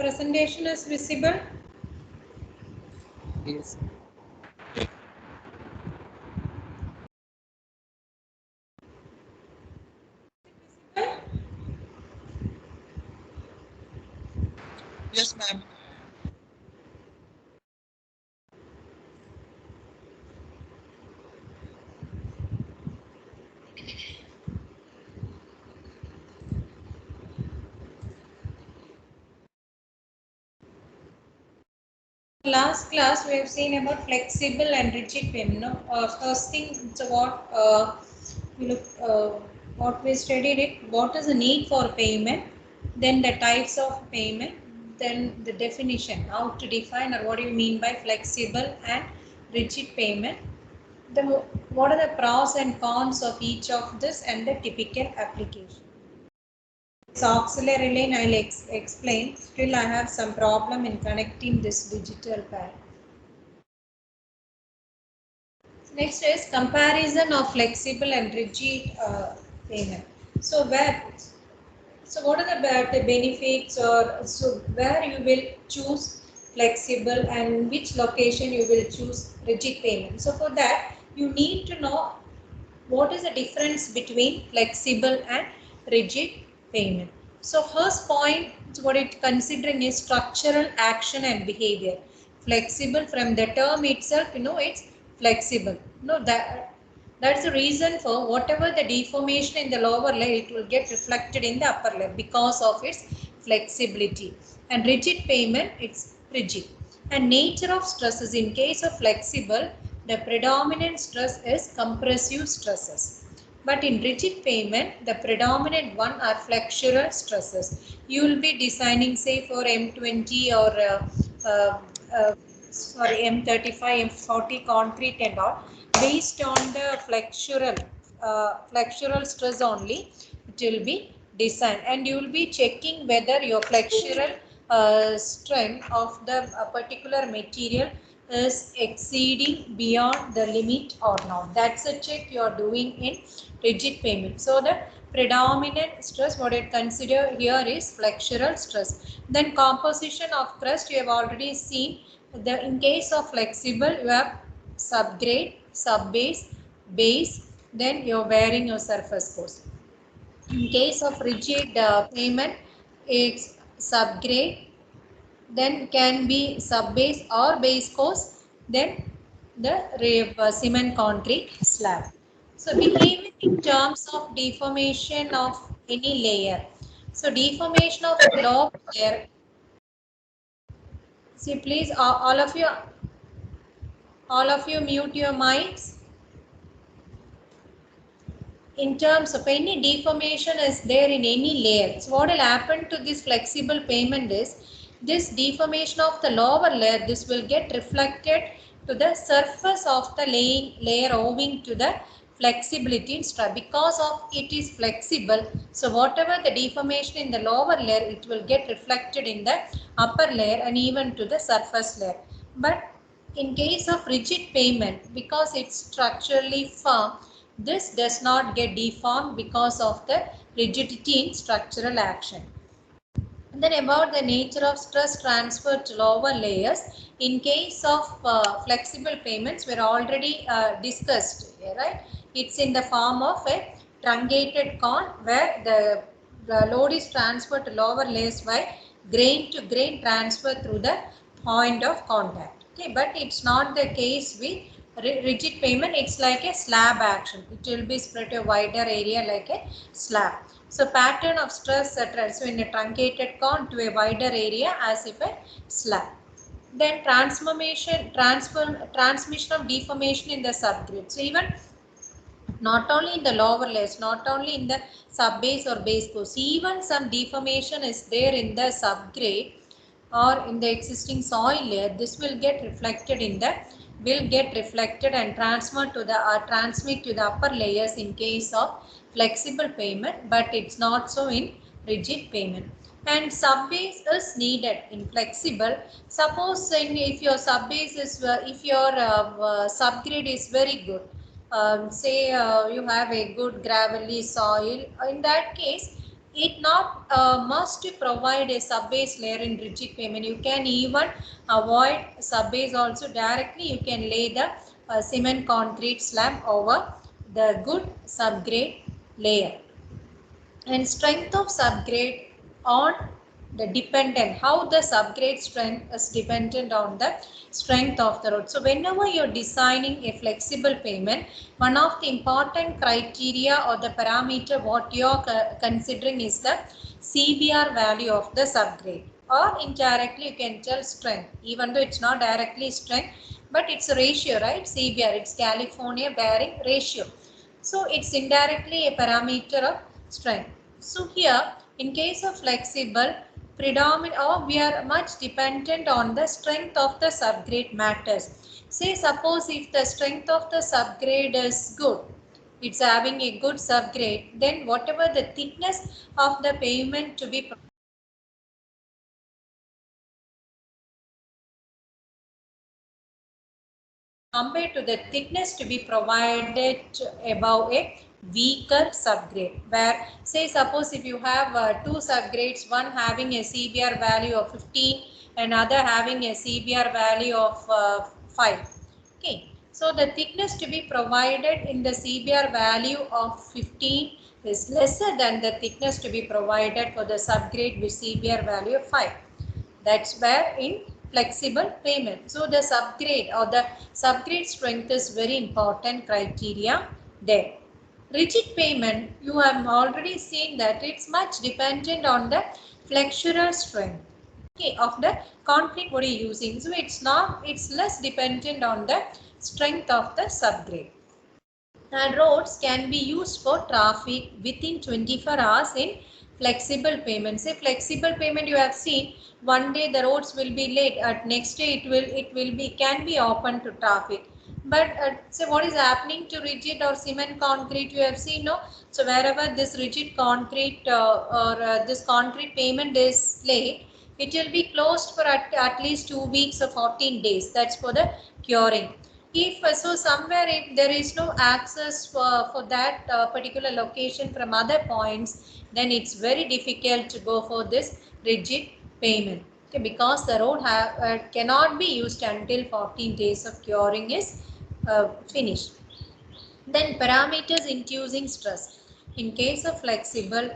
presentation is visible? Yes. Yes, ma'am. Last class we have seen about flexible and rigid payment. No? First thing, so we look, what we studied it. What is the need for payment? Then the types of payment. Then the definition, how to define or what do you mean by flexible and rigid payment. The what are the pros and cons of each of this and the typical application. It's auxiliary lane. I'll explain. Still, I have some problem in connecting this digital pad. Next is comparison of flexible and rigid payment. So what are the benefits, or so where you will choose flexible and which location you will choose rigid payment. So for that you need to know what is the difference between flexible and rigid payment. So first point, what it considering is structural action and behavior. Flexible, from the term itself, it's flexible. No, that's the reason for whatever the deformation in the lower layer, it will get reflected in the upper layer because of its flexibility. And rigid payment, it's rigid. And nature of stresses, in case of flexible, the predominant stress is compressive stresses. But in rigid payment, the predominant one are flexural stresses. You will be designing, say, for M20 or M35, M40 concrete and all, based on the flexural stress only, it will be designed, and you will be checking whether your flexural strength of the particular material is exceeding beyond the limit or not. That's a check you are doing in rigid payment. So the predominant stress, what it consider here is flexural stress. Then composition of crust, you have already seen. In case of flexible, you have subgrade, subbase, base, then you are wearing your surface course. In case of rigid payment, it's subgrade, then can be subbase or base course, then the cement concrete slab. So behaving in terms of deformation of any layer. So deformation of low layer. See, please, all of you mute your mics. In terms of any deformation is there in any layer. So what will happen to this flexible payment is, this deformation of the lower layer, this will get reflected to the surface of the layer owing to the flexibility in stress. Because of it is flexible, so whatever the deformation in the lower layer, it will get reflected in the upper layer and even to the surface layer. But in case of rigid payment, because it's structurally firm, this does not get deformed because of the rigidity in structural action. And then about the nature of stress transfer to lower layers. In case of flexible payments, we're already discussed, right? It's in the form of a truncated cone where the load is transferred to lower layers by grain to grain transfer through the point of contact. Okay, but it's not the case with rigid payment. It's like a slab action. It will be spread to a wider area like a slab. So pattern of stress transfer in a truncated cone to a wider area as if a slab. Then transmission of deformation in the subgrade. So even not only in the lower layers, not only in the subbase or base course, even some deformation is there in the subgrade or in the existing soil layer. This will get reflected and transmit to the upper layers in case of flexible payment, but it's not so in rigid payment. And subbase is needed in flexible. Suppose if your subbase is if your subgrade is very good, say you have a good gravelly soil, in that case it not must to provide a sub-base layer in rigid payment. You can even avoid sub-base also. Directly you can lay the cement concrete slab over the good subgrade layer. And strength of subgrade on the dependent, how the subgrade strength is dependent on the strength of the road. So whenever you're designing a flexible payment, one of the important criteria or the parameter what you're considering is the CBR value of the subgrade, or indirectly you can tell strength, even though it's not directly strength, but it's a ratio, right? CBR, it's California bearing ratio. So it's indirectly a parameter of strength. So here, in case of flexible, predominant or we are much dependent on the strength of the subgrade matters. Say suppose if the strength of the subgrade is good, it's having a good subgrade, then whatever the thickness of the pavement to be compared to the thickness to be provided above a weaker subgrade, where say suppose if you have two subgrades, one having a CBR value of 15 and other having a CBR value of 5. Okay, so the thickness to be provided in the CBR value of 15 is lesser than the thickness to be provided for the subgrade with CBR value of 5. That's where in flexible payment. So the subgrade or the subgrade strength is very important criteria there. Rigid payment, you have already seen that it's much dependent on the flexural strength, okay, of the concrete what you're using. So it's less dependent on the strength of the subgrade. And roads can be used for traffic within 24 hours in flexible payment. Say flexible payment, you have seen one day the roads will be late, at next day it can be open to traffic. But say what is happening to rigid or cement concrete, you have seen, no? So wherever this rigid concrete or this concrete payment is late, it will be closed for at least 2 weeks or 14 days. That's for the curing. If so, somewhere if there is no access for that particular location from other points, then it's very difficult to go for this rigid payment. Okay, because the road cannot be used until 14 days of curing is finished. Then parameters inducing stress. In case of flexible,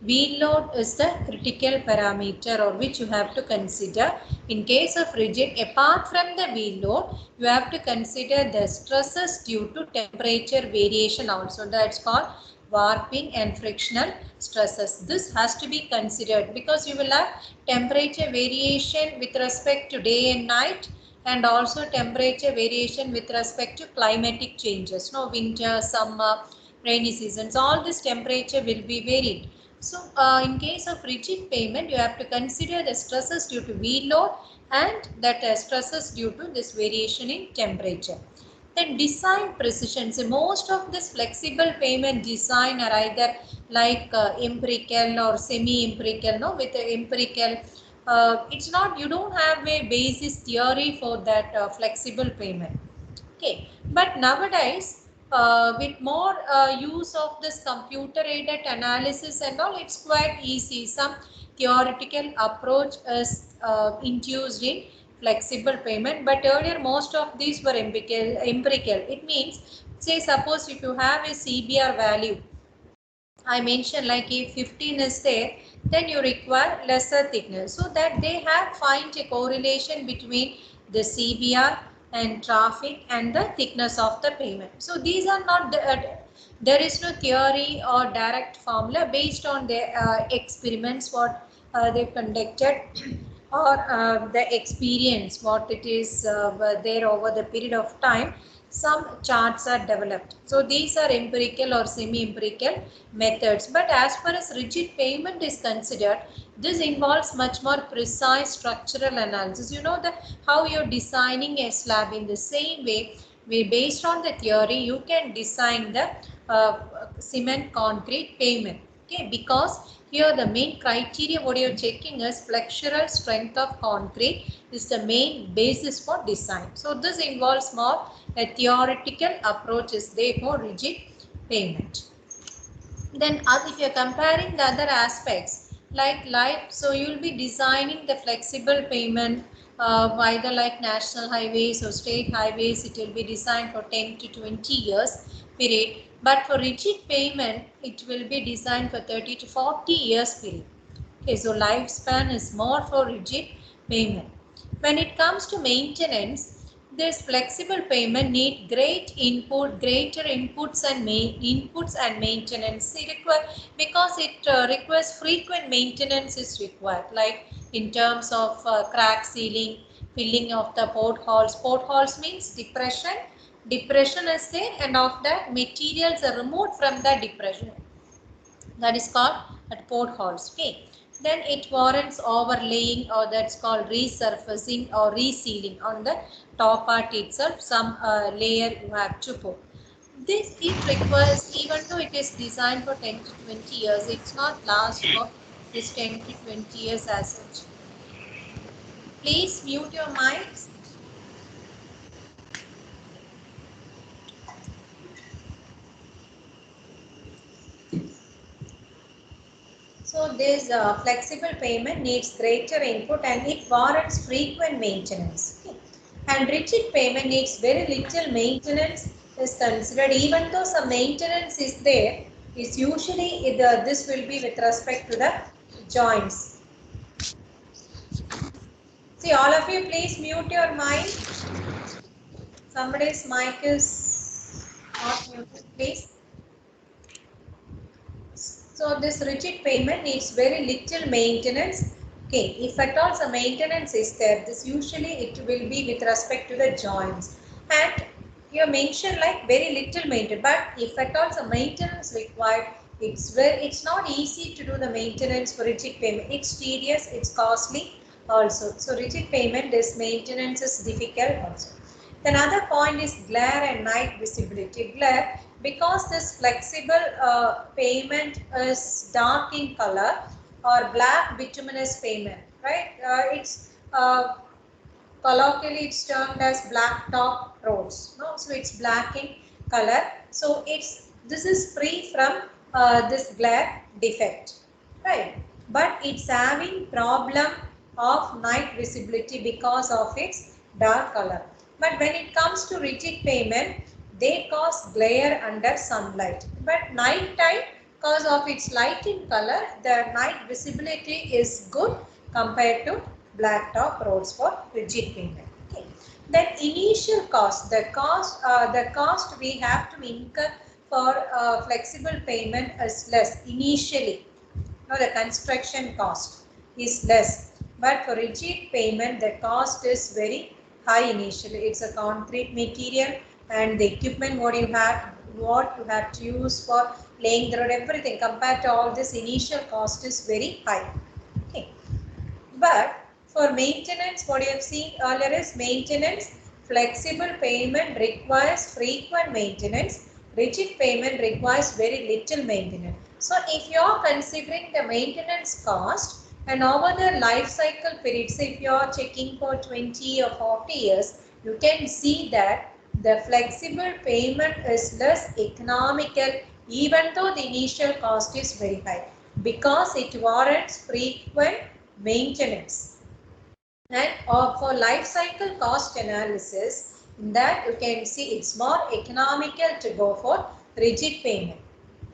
wheel load is the critical parameter or which you have to consider. In case of rigid, apart from the wheel load, you have to consider the stresses due to temperature variation also. That's called warping and frictional stresses. This has to be considered because you will have temperature variation with respect to day and night, and also temperature variation with respect to climatic changes. No, winter, summer, rainy seasons, all this temperature will be varied. So in case of rigid payment, you have to consider the stresses due to wheel load and that stresses due to this variation in temperature. Then design precision. So most of this flexible payment design are either like empirical or semi-empirical. No, with the empirical, it's not, you don't have a basis theory for that flexible payment. Okay, but nowadays with more use of this computer aided analysis and all, it's quite easy. Some theoretical approach is introduced in flexible payment, but earlier most of these were empirical. It means, say suppose if you have a CBR value, I mentioned like if 15 is there, then you require lesser thickness. So that they have find a correlation between the CBR and traffic and the thickness of the pavement. So these are not, there is no theory or direct formula based on the experiments what they conducted or the experience what it is there over the period of time. Some charts are developed. So these are empirical or semi-empirical methods. But as far as rigid payment is considered, this involves much more precise structural analysis. You know how you're designing a slab in the same way, based on the theory, you can design the cement concrete pavement. Okay, because here the main criteria what you're checking is flexural strength of concrete is the main basis for design. So this involves more a theoretical approach is there for rigid pavement. Then if you're comparing the other aspects like life, so you'll be designing the flexible payment either like national highways or state highways. It will be designed for 10 to 20 years period, but for rigid payment it will be designed for 30 to 40 years period. Okay, so lifespan is more for rigid payment. When it comes to maintenance, this flexible payment need greater inputs and maintenance. Because it requires frequent maintenance is required, like in terms of crack sealing, filling of the potholes. Potholes means depression. Depression is there, and of that materials are removed from the depression. That is called at potholes. Okay. Then it warrants overlaying, or that's called resurfacing or resealing on the top part itself. Some layer you have to put. This it requires, even though it is designed for 10 to 20 years, it's not last for this 10 to 20 years as such. Please mute your mics. So this flexible payment needs greater input and it warrants frequent maintenance. Okay. And rigid payment needs very little maintenance is considered. Even though some maintenance is there, is usually this will be with respect to the joints. See, all of you, please mute your mic. Somebody's mic is not muted, please. So this rigid payment needs very little maintenance. Okay, if at all some maintenance is there, this usually it will be with respect to the joints. And you mentioned like very little maintenance, but if at all some maintenance required, it's not easy to do the maintenance for rigid payment. It's tedious, it's costly also. So rigid payment, this maintenance is difficult also. The another point is glare and night visibility. Glare, because this flexible payment is dark in color or black bituminous payment, right? It's colloquially it's termed as black top roads. No, so it's black in color. So this is free from this glare defect, right? But it's having problem of night visibility because of its dark color. But when it comes to rigid payment, they cause glare under sunlight. But night time, because of its light in color, the night visibility is good compared to blacktop roads for rigid payment. Okay. Then initial cost, the cost we have to incur for flexible payment is less initially. Now the construction cost is less, but for rigid payment the cost is very high initially. It's a concrete material and the equipment what you have to use for laying the road, everything compared to all this initial cost is very high. Okay. But for maintenance, what you have seen earlier is maintenance. Flexible payment requires frequent maintenance. Rigid payment requires very little maintenance. So if you are considering the maintenance cost and over the life cycle period, say if you are checking for 20 or 40 years, you can see that the flexible payment is less economical even though the initial cost is very high because it warrants frequent maintenance. And for life cycle cost analysis, in that you can see it's more economical to go for rigid payment.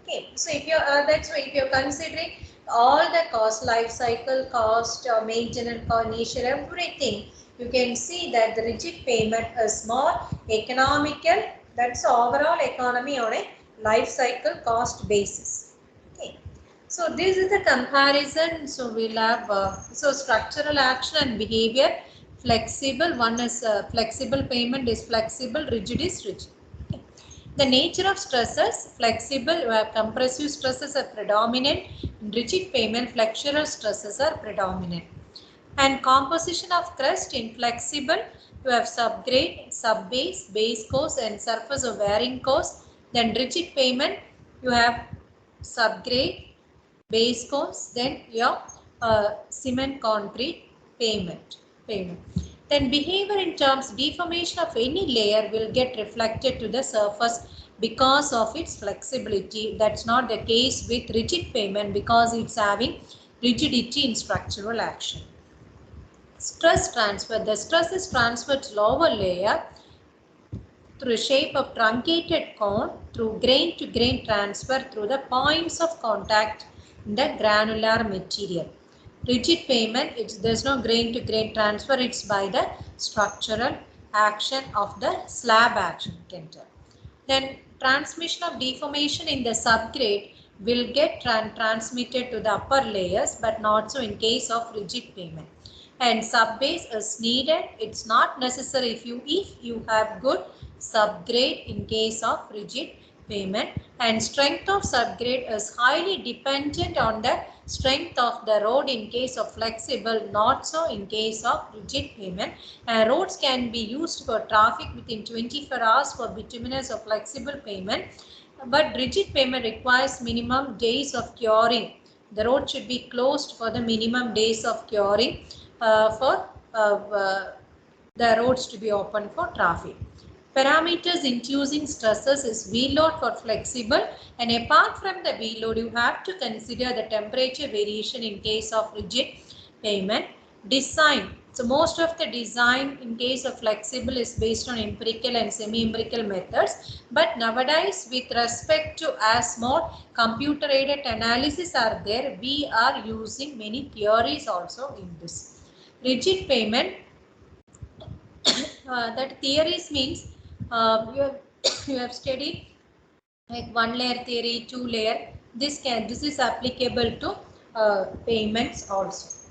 Okay, so if you that's why if you're considering all the cost, life cycle cost, maintenance cost, initial, everything, you can see that the rigid payment is more economical. That's overall economy on a life cycle cost basis. Okay. So this is the comparison. So we'll have so structural action and behavior. Flexible, one is flexible payment is flexible, rigid is rigid. Okay. The nature of stresses, flexible, compressive stresses are predominant. In rigid payment, flexural stresses are predominant. And composition of crust in flexible, you have subgrade, subbase, base course and surface of wearing course. Then rigid payment, you have subgrade, base course, then your cement concrete payment. Then behavior in terms deformation of any layer will get reflected to the surface because of its flexibility. That's not the case with rigid payment because it's having rigidity in structural action. Stress transfer. The stress is transferred to lower layer through shape of truncated cone through grain to grain transfer through the points of contact in the granular material. Rigid payment, there's no grain to grain transfer, it's by the structural action of the slab action. Then transmission of deformation in the subgrade will get transmitted to the upper layers, but not so in case of rigid payment. And subbase is needed. It's not necessary if you have good subgrade in case of rigid payment. And strength of subgrade is highly dependent on the strength of the road in case of flexible, not so in case of rigid payment. Roads can be used for traffic within 24 hours for bituminous or flexible payment, but rigid payment requires minimum days of curing. The road should be closed for the minimum days of curing for the roads to be open for traffic. Parameters inducing stresses is V load for flexible, and apart from the V load you have to consider the temperature variation in case of rigid payment. Design. So most of the design in case of flexible is based on empirical and semi-empirical methods, but nowadays with respect to as more computer aided analysis are there, we are using many theories also in this. Rigid payment, that theories means you have studied like one layer theory, two layer. This is applicable to payments also.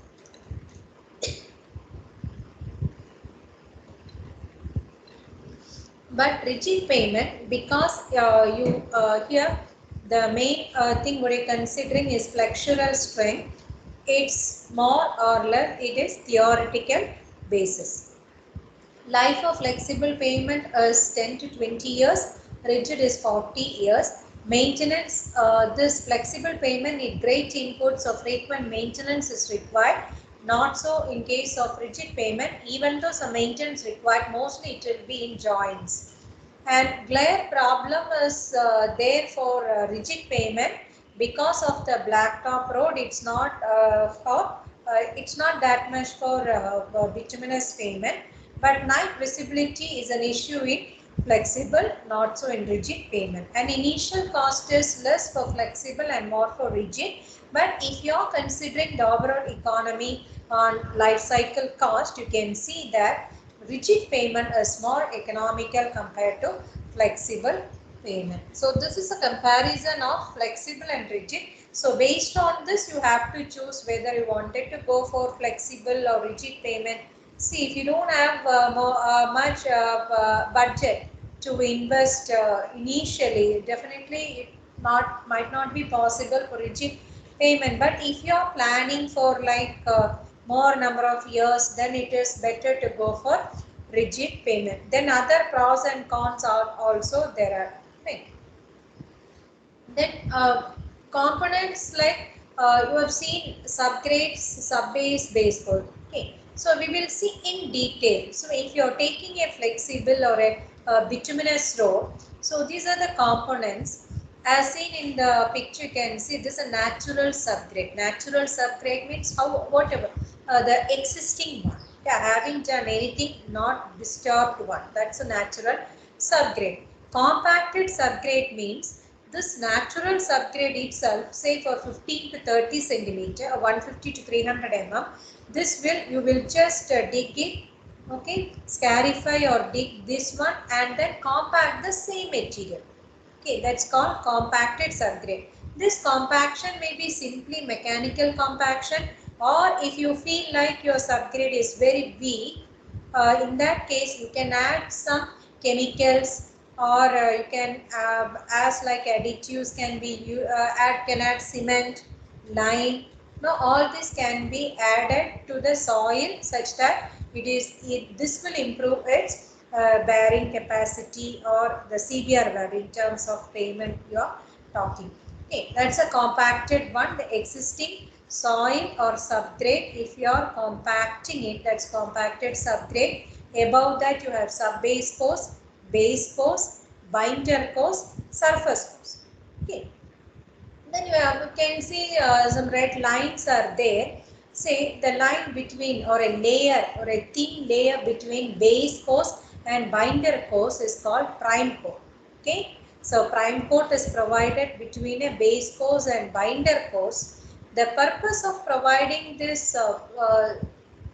But rigid payment, because here the main thing what you're considering is flexural strength, it's more or less it is theoretical basis. Life of flexible payment is 10 to 20 years, rigid is 40 years. Maintenance, this flexible payment need great inputs, so frequent maintenance is required. Not so in case of rigid payment, even though some maintenance required, mostly it will be in joints. And glare problem is there for rigid payment because of the blacktop road. It's not it's not that much for bituminous payment. But night visibility is an issue in flexible, not so in rigid payment. And initial cost is less for flexible and more for rigid. But if you are considering the overall economy on life cycle cost, you can see that rigid payment is more economical compared to flexible payment. So this is a comparison of flexible and rigid. So based on this, you have to choose whether you wanted to go for flexible or rigid payment. See, if you don't have much budget to invest initially, definitely it might not be possible for rigid payment. But if you are planning for like more number of years, then it is better to go for rigid payment. Then other pros and cons are also there are. Right. Then components like you have seen subgrades, subbase, base code. Okay. So we will see in detail. So if you are taking a flexible or a bituminous road, so these are the components. As seen in the picture, you can see this is a natural subgrade. Natural subgrade means how whatever the existing one. Yeah, having done anything not disturbed one. That's a natural subgrade. Compacted subgrade means this natural subgrade itself, say for 15 to 30 centimeter or 150 to 300 mm, this you will just dig it, okay, scarify or dig this one and then compact the same material. Okay, that's called compacted subgrade. This compaction may be simply mechanical compaction, or if you feel like your subgrade is very weak, in that case you can add some chemicals, or you can as like additives can be can add cement, lime. Now all this can be added to the soil such that this will improve its bearing capacity or the CBR in terms of payment you are talking. Okay, that's a compacted one. The existing soil or subgrade, if you are compacting it, that's compacted subgrade. Above that you have subbase course, base course, binder course, surface course. Okay. Then you can see some red lines are there. Say the line between or a layer or a thin layer between base course and binder course is called prime coat. Okay. So prime coat is provided between a base course and binder course. The purpose of providing this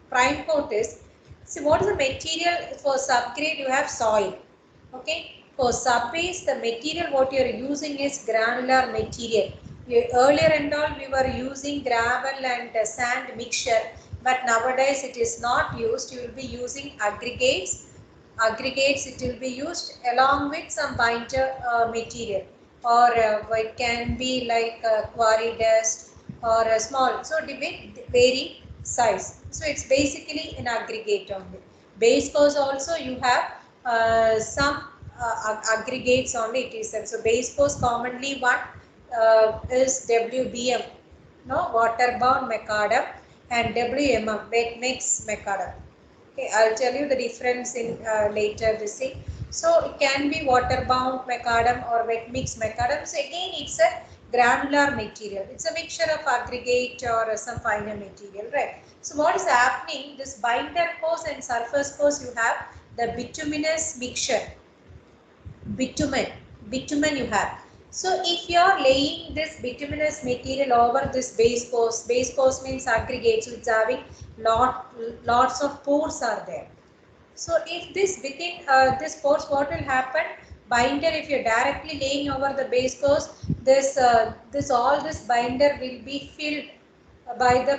prime coat is, see what is the material for subgrade? You have soil. Okay. For subbase, the material what you are using is granular material. Earlier and all we were using gravel and sand mixture, but nowadays it is not used. You will be using aggregates. Aggregates it will be used along with some binder material, or it can be like quarry dust or a small. So it vary size. So it's basically an aggregate only. Base course also you have some aggregates only it is there. So base course commonly one is WBM, no, water-bound macadam, and WMM, wet mix macadam. Okay, I'll tell you the difference in later this thing. So it can be water-bound macadam or wet mix macadam. So again, it's a granular material. It's a mixture of aggregate or some finer material, right? So what is happening? This binder course and surface course, you have the bituminous mixture. Bitumen you have. So if you are laying this bituminous material over this base course means aggregate, so it's having lots of pores are there. So if this within this pores, what will happen? Binder, if you're directly laying over the base course, this all this binder will be filled by the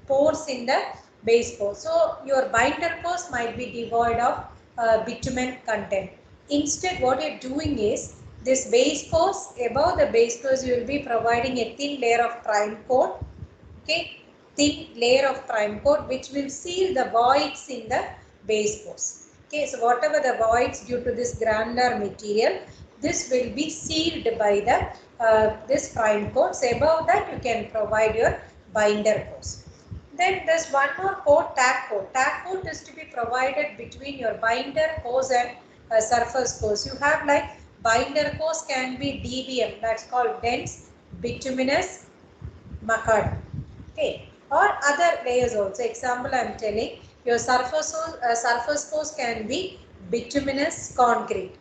pores in the base course. So your binder course might be devoid of bitumen content. Instead, what you're doing is this base course, above the base course, you will be providing a thin layer of prime coat. Okay, thin layer of prime coat which will seal the voids in the base course. Okay, so whatever the voids due to this granular material, this will be sealed by the this prime coat. So above that you can provide your binder course. Then there's one more coat, tack coat. Tack coat is to be provided between your binder course and surface course. You have like binder course can be DBM, that's called dense bituminous macadam. Okay, or other layers also. Example I am telling, your surface course can be bituminous concrete.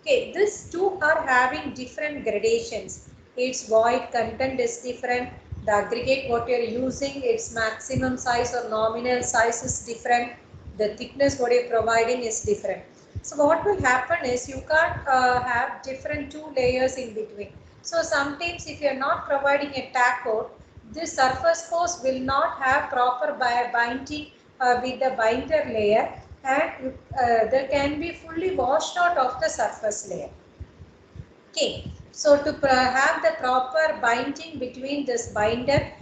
Okay, these two are having different gradations. Its void content is different. The aggregate what you are using, its maximum size or nominal size is different. The thickness what you are providing is different. So what will happen is you can't have different two layers in between. So sometimes if you are not providing a tack coat, this surface course will not have proper binding with the binder layer, and they can be fully washed out of the surface layer. Okay, so to have the proper binding between this binder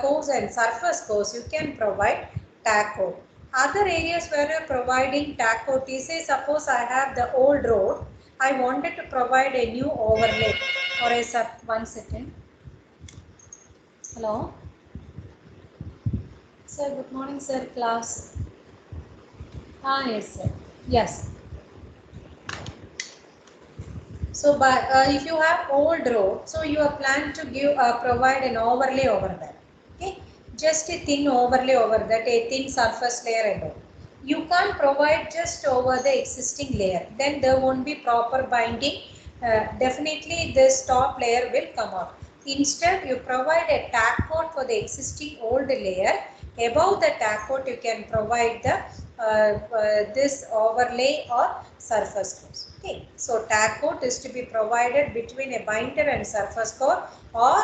course and surface course, you can provide tack coat. Other areas where you are providing tack coat is, say suppose I have the old road, I wanted to provide a new overlay or a one second. Hello. Sir, good morning, sir. Class. Yes, sir. Yes. So, if you have old road, so you are planned to give provide an overlay over that. Okay, just a thin overlay over that, a thin surface layer above. You can't provide just over the existing layer. Then there won't be proper binding. Definitely, this top layer will come out. Instead, you provide a tack coat for the existing old layer. Above the tack coat, you can provide the this overlay or surface coat. Okay, so tack coat is to be provided between a binder and surface coat, or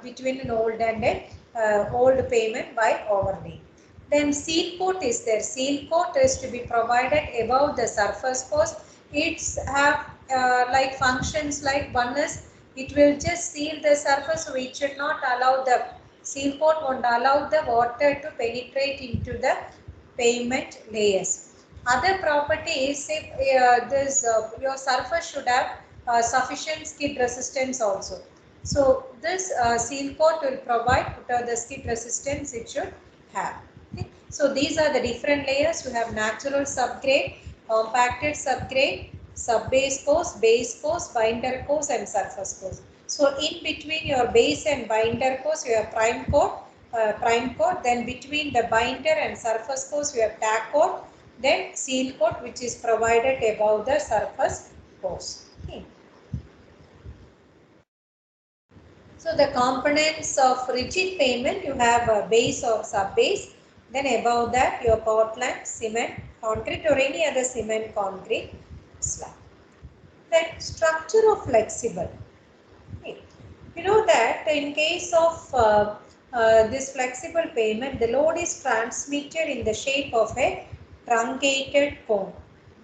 between an old and a old pavement by overlay. Then seal coat is there. Seal coat is to be provided above the surface coat. It's have like functions like, one is it will just seal the surface, so it should not allow the seal coat won't allow the water to penetrate into the pavement layers. Other property is, if your surface should have sufficient skid resistance also. So this seal coat will provide the skid resistance it should have. Okay. So these are the different layers. You have natural subgrade, compacted subgrade, sub-base course, base course, binder course and surface course. So in between your base and binder course, you have prime coat, then between the binder and surface course, you have tack coat, then seal coat which is provided above the surface course. Okay. So the components of rigid pavement, you have a base or sub-base, then above that your Portland, cement, concrete or any other cement concrete slab. Then structure of flexible. Okay. You know that in case of this flexible pavement, the load is transmitted in the shape of a truncated cone.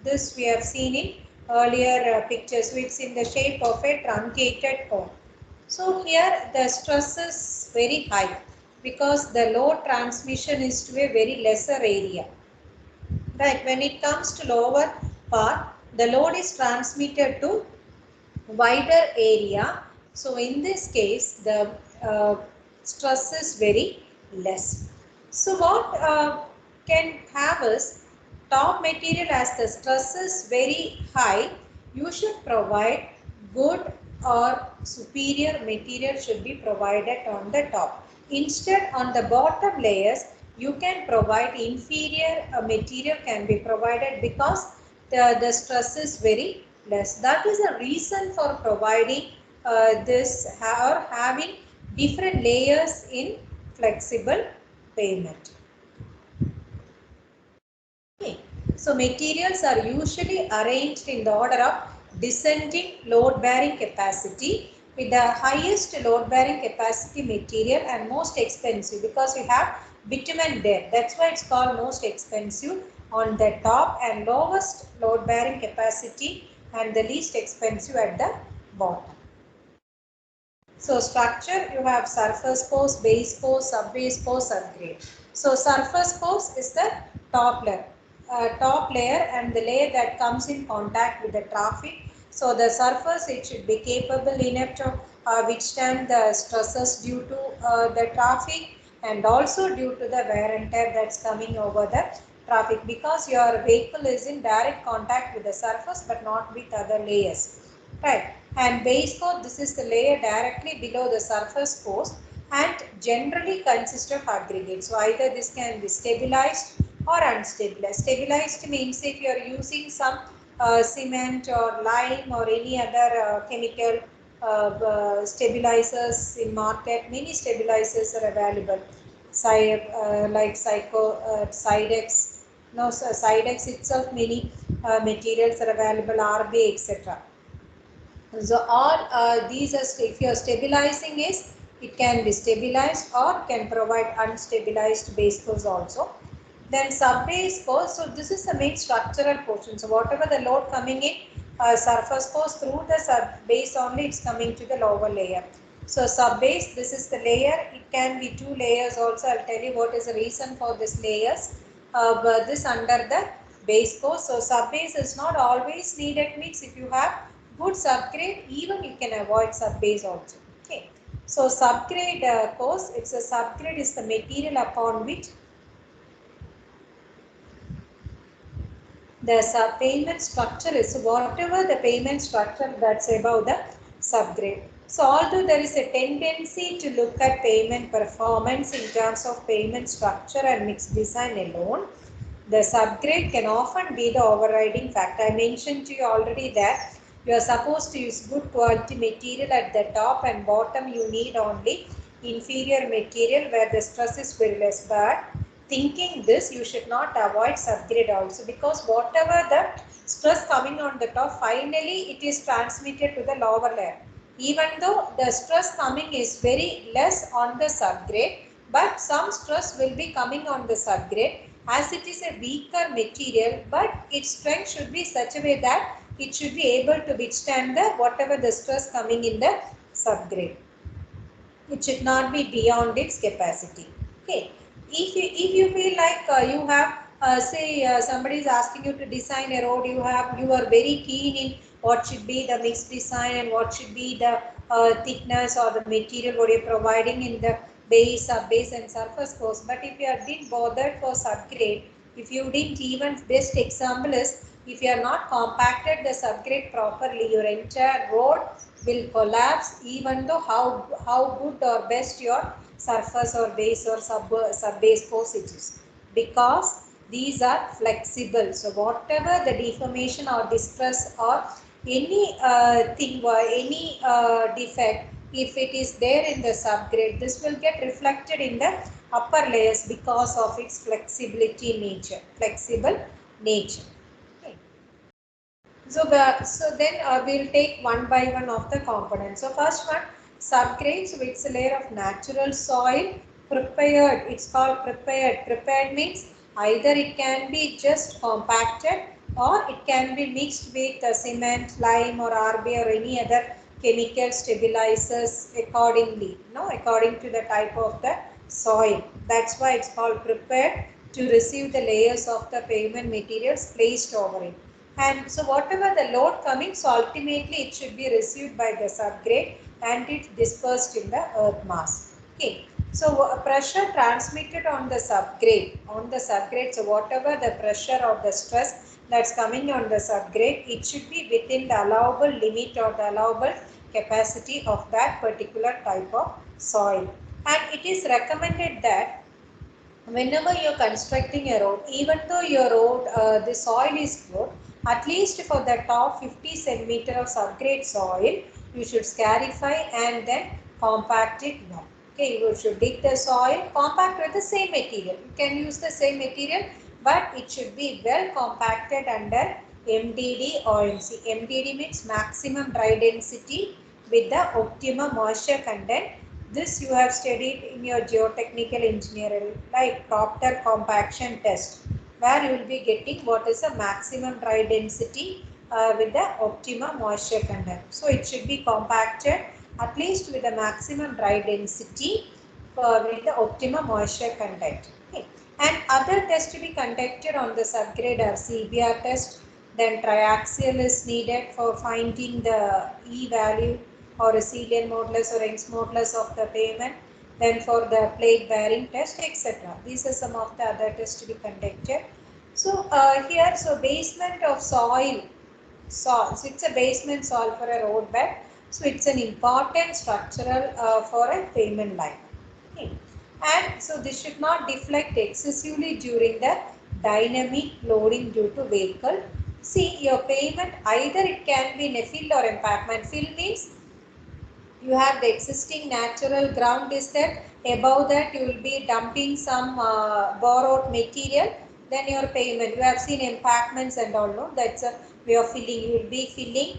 This we have seen in earlier pictures. So it's in the shape of a truncated cone. So here the stress is very high because the load transmission is to a very lesser area. Right, when it comes to lower part, the load is transmitted to wider area. So in this case, the stress is very less. So what can have is top material, as the stress is very high, you should provide good or superior material should be provided on the top. Instead, on the bottom layers, you can provide inferior material can be provided because the stress is very less. That is a reason for providing this or having different layers in flexible pavement. Okay. So materials are usually arranged in the order of descending load bearing capacity, with the highest load bearing capacity material and most expensive, because you have bitumen there. That's why it's called most expensive on the top, and lowest load bearing capacity and the least expensive at the bottom. So structure, you have surface course, base course, sub-base course, subgrade. So surface course is the top layer and the layer that comes in contact with the traffic. So the surface, it should be capable enough to withstand the stresses due to the traffic and also due to the wear and tear that's coming over the traffic, because your vehicle is in direct contact with the surface but not with other layers. Right. And base coat, this is the layer directly below the surface course and generally consists of aggregates. So either this can be stabilized or unstabilized. Stabilized means if you are using some cement or lime or any other chemical stabilizers in market, many stabilizers are available. Like Sidex, no, Sidex itself, many materials are available, RB, etc. So all these are, if you are stabilizing is, it can be stabilized or can provide unstabilized base course also. Then sub-base course, so this is the main structural portion. So whatever the load coming in surface course, through the sub-base only it's coming to the lower layer. So sub-base, this is the layer. It can be two layers also. I'll tell you what is the reason for this layers. But this under the base course. So sub-base is not always needed, means if you have good subgrade, even you can avoid sub-base also. Okay. So subgrade course, it's a subgrade is the material upon which the pavement structure is. So whatever the pavement structure that's above the subgrade. So although there is a tendency to look at pavement performance in terms of pavement structure and mixed design alone, the subgrade can often be the overriding factor. I mentioned to you already that you are supposed to use good quality material at the top, and bottom you need only inferior material where the stress is very less. But thinking this, you should not avoid subgrade also, because whatever the stress coming on the top, finally it is transmitted to the lower layer. Even though the stress coming is very less on the subgrade, but some stress will be coming on the subgrade, as it is a weaker material, but its strength should be such a way that it should be able to withstand the whatever the stress coming in the subgrade. It should not be beyond its capacity. Okay. If you feel like you have say somebody is asking you to design a road, you are very keen in what should be the mixed design and what should be the thickness or the material what you are providing in the base, sub-base and surface course. But if you have been bothered for subgrade, If you didn't even, best example is, if you are not compacted the subgrade properly, your entire road will collapse, even though how good or best your surface or base or sub base force it is, because these are flexible. So whatever the deformation or distress or any thing or any defect, if it is there in the subgrade, this will get reflected in the upper layers because of its flexibility nature, flexible nature. Okay. So then we'll take one by one of the components. So first one, subgrade. So it's a layer of natural soil prepared. It's called prepared. Prepared means either it can be just compacted or it can be mixed with cement, lime or RB or any other chemical stabilizers accordingly, according to the type of the soil. That's why it's called prepared, to receive the layers of the pavement materials placed over it. And so whatever the load coming, so ultimately it should be received by the subgrade and it's dispersed in the earth mass. Okay. So pressure transmitted on the subgrade, so whatever the pressure or the stress that's coming on the subgrade, it should be within the allowable limit or the allowable capacity of that particular type of soil. And it is recommended that whenever you're constructing a road, even though your road, the soil is good, at least for the top 50 centimeter of subgrade soil, you should scarify and then compact it well. Okay, you should dig the soil, compact with the same material. You can use the same material, but it should be well compacted under MDD or MC. MDD means maximum dry density with the optimum moisture content. This you have studied in your geotechnical engineering, like Proctor compaction test, where you will be getting what is the maximum dry density with the optimum moisture content. So it should be compacted at least with the maximum dry density with the optimum moisture content. Okay. And other tests to be conducted on the subgrade are CBR test. Then triaxial is needed for finding the E value or a Celian modulus or Young's modulus of the pavement. Then for the plate bearing test, etc. These are some of the other tests to be conducted. So here, so basement of soil. So it's a basement soil for a road bed. So it's an important structural for a pavement line. Okay. And so this should not deflect excessively during the dynamic loading due to vehicle. See, your pavement, either it can be in a fill or embankment. Fill means you have the existing natural ground is there. Above that you will be dumping some borrowed material. Then your pavement, you have seen embankments and all, no? That's a way of filling. You will be filling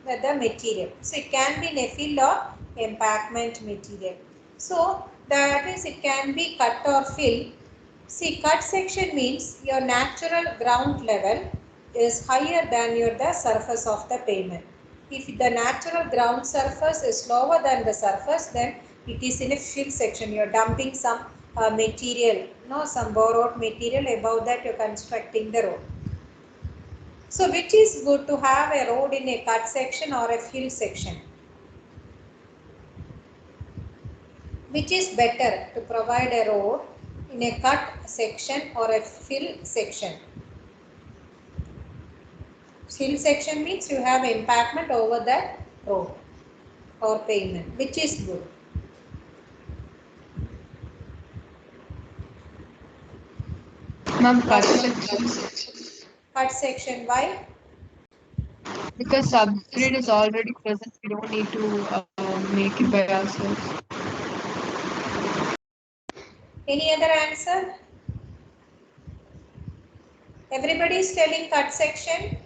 the material. So it can be in a fill or embankment material. So that is, it can be cut or fill. See, cut section means your natural ground level is higher than the surface of the pavement. If the natural ground surface is lower than the surface, then it is in a fill section. You are dumping some material, some borrowed material. Above that you are constructing the road. So which is good, to have a road in a cut section or a fill section? Which is better, to provide a road in a cut section or a fill section? Fill section means you have embankment over that road or pavement. Which is good? Ma'am, cut section. Cut section, why? Because subgrade is already present, we don't need to make it by ourselves. Any other answer? Everybody is telling cut section.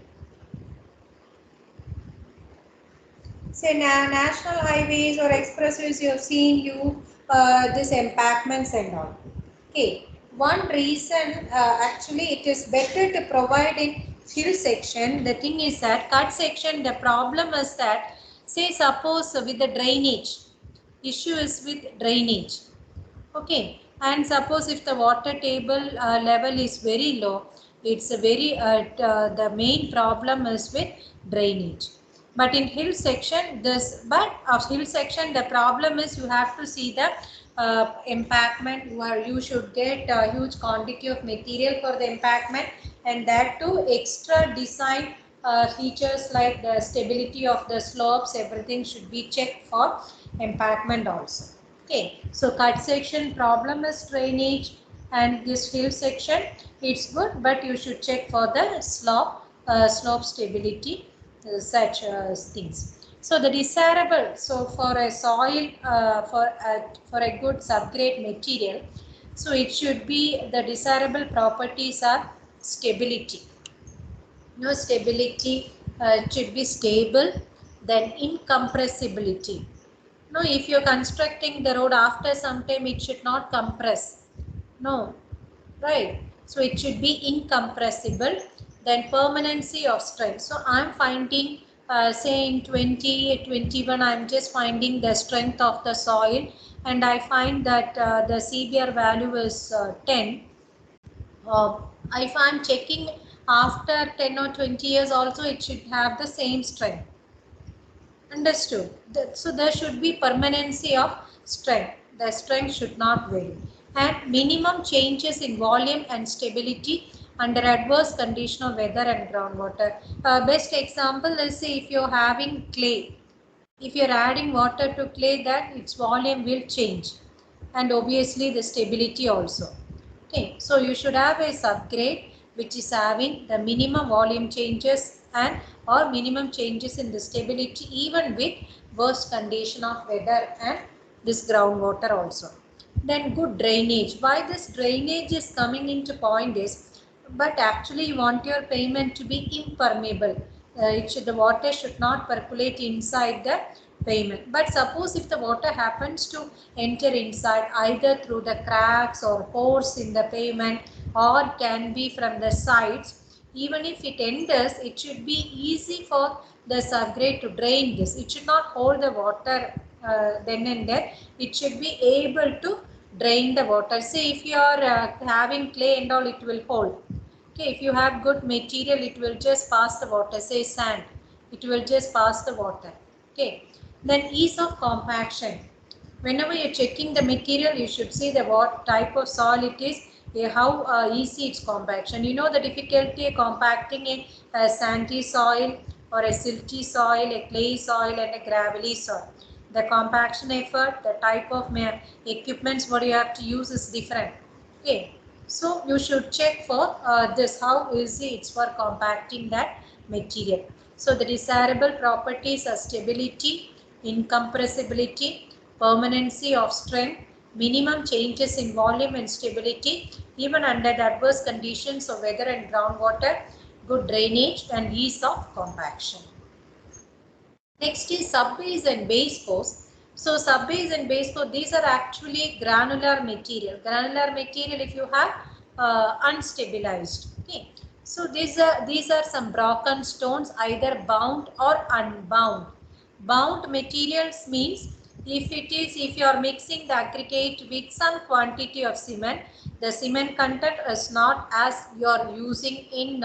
Say national highways or expressways, you have seen this embankments and all. Okay. One reason actually it is better to provide in fill section. The thing is that cut section, the problem is that, say suppose with the drainage, issue is with drainage. Okay, and suppose if the water table level is very low, it's a very the main problem is with drainage. But in hill section, hill section, the problem is you have to see the empactment, where you should get a huge quantity of material for the empactment, and that too extra design features like the stability of the slopes, everything should be checked for empactment also. Okay, so cut section problem is drainage, and this fill section it's good, but you should check for the slope stability, such things. So the desirable, so for a soil, for a good subgrade material, so it should be, the desirable properties are stability. No, stability, it should be stable. Then incompressibility. No, if you're constructing the road, after some time it should not compress. No, right? So it should be incompressible. Then permanency of strength. So I'm finding, say in 2021, I'm just finding the strength of the soil, and I find that the CBR value is 10. If I'm checking after 10 or 20 years also, it should have the same strength. Understood. So there should be permanency of strength. The strength should not vary. And minimum changes in volume and stability under adverse condition of weather and groundwater. Best example is, say, if you're having clay. If you're adding water to clay, that its volume will change. And obviously the stability also. Okay, so you should have a subgrade which is having the minimum volume changes and or minimum changes in the stability, even with worst condition of weather and this groundwater also. Then good drainage. Why this drainage is coming into point is, but actually you want your pavement to be impermeable. The water should not percolate inside the pavement. But suppose if the water happens to enter inside either through the cracks or pores in the pavement, or can be from the sides, even if it enters, it should be easy for the subgrade to drain this. It should not hold the water then and there. It should be able to drain the water. Say if you are having clay and all, it will hold. Okay, if you have good material, it will just pass the water. Say sand, it will just pass the water. Okay, then ease of compaction. Whenever you're checking the material, you should see the what type of soil it is, how easy its compaction. You know the difficulty of compacting a sandy soil or a silty soil, a clay soil and a gravelly soil. The compaction effort, the type of equipments what you have to use is different. Okay, so you should check for this, how easy it's for compacting that material. So the desirable properties are stability, incompressibility, permanency of strength, minimum changes in volume and stability, even under the adverse conditions of weather and groundwater, good drainage and ease of compaction. Next is subbase and base course. So subbase and base course, these are actually granular material. Granular material if you have unstabilized. Okay. So these are some broken stones, either bound or unbound. Bound materials means if you are mixing the aggregate with some quantity of cement, the cement content is not as you are using in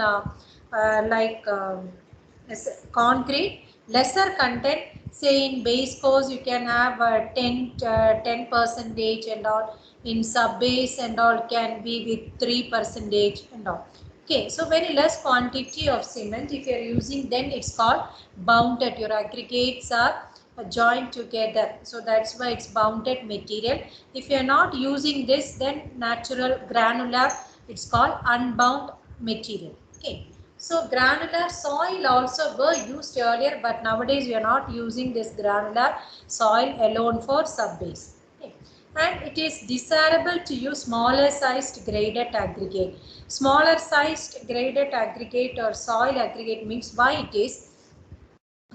concrete. Lesser content, say in base course you can have 10 percentage and all, in sub base and all can be with 3 percentage and all. Okay, so very less quantity of cement if you are using, then it's called bounded. Your aggregates are joined together, so that's why it's bounded material. If you are not using this, then natural granular, it's called unbound material. Okay, so granular soil also were used earlier, but nowadays we are not using this granular soil alone for subbase. Okay. And it is desirable to use smaller sized graded aggregate. Smaller sized graded aggregate or soil aggregate means, why it is,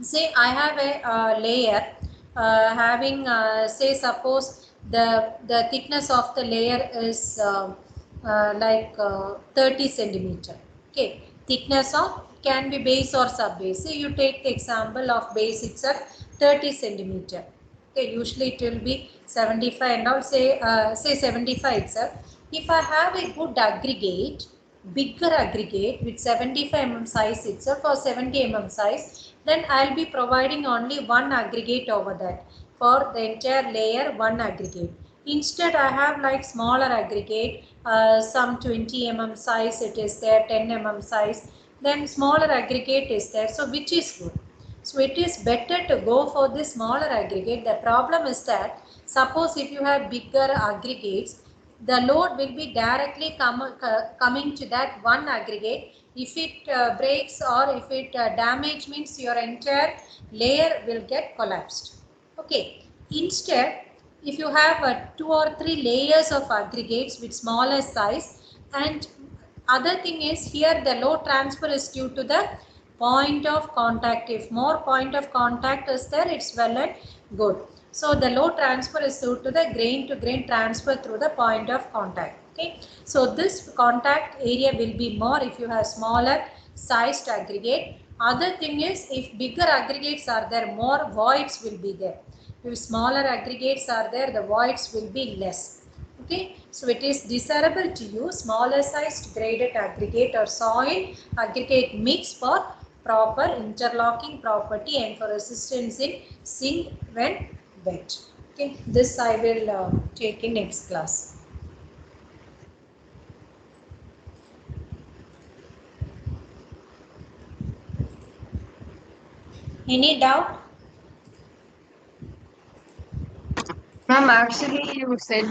say I have a layer having say suppose the thickness of the layer is 30 centimeter. Okay, thickness of can be base or sub base. Say you take the example of base itself 30 centimeter. Okay, usually it will be 75 and all, say 75 itself. If I have a good aggregate, bigger aggregate with 75 mm size itself or 70 mm size, then I'll be providing only one aggregate over that. For the entire layer, one aggregate. Instead, I have like smaller aggregate, some 20 mm size it is there, 10 mm size, then smaller aggregate is there. So which is good? So it is better to go for the smaller aggregate. The problem is that suppose if you have bigger aggregates, the load will be directly coming to that one aggregate. If it breaks or if it damage, means your entire layer will get collapsed. Okay. Instead, if you have 2 or 3 layers of aggregates with smaller size, and other thing is here the load transfer is due to the point of contact. If more point of contact is there, it's well and good. So the load transfer is due to the grain to grain transfer through the point of contact. Okay, so this contact area will be more if you have smaller sized aggregate. Other thing is, if bigger aggregates are there, more voids will be there. If smaller aggregates are there, the voids will be less. Okay, so it is desirable to use smaller sized graded aggregate or soil aggregate mix for proper interlocking property and for resistance in sink when wet. Okay, this I will take in next class. Any doubt? Ma'am, actually, you said